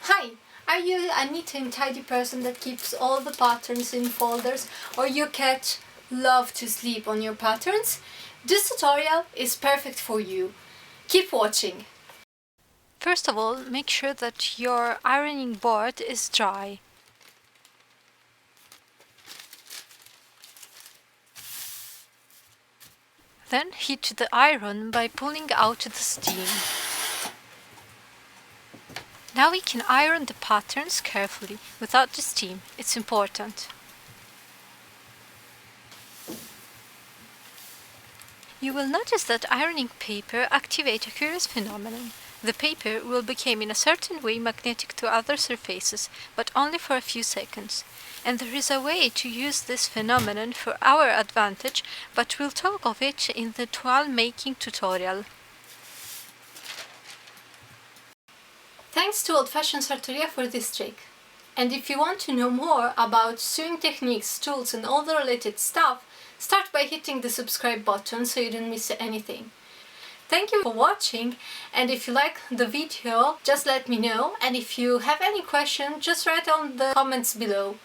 Hi! Are you a neat and tidy person that keeps all the patterns in folders, or your cat loves to sleep on your patterns? This tutorial is perfect for you. Keep watching! First of all, make sure that your ironing board is dry. Then heat the iron by pulling out the steam. Now we can iron the patterns carefully, without the steam. It's important. You will notice that ironing paper activates a curious phenomenon. The paper will become in a certain way magnetic to other surfaces, but only for a few seconds. And there is a way to use this phenomenon for our advantage, but we'll talk of it in the toile making tutorial. Thanks to Old Fashioned Sartoria for this trick. And if you want to know more about sewing techniques, tools and all the related stuff, start by hitting the subscribe button so you don't miss anything. Thank you for watching, and if you like the video, just let me know, and if you have any question, just write on the comments below.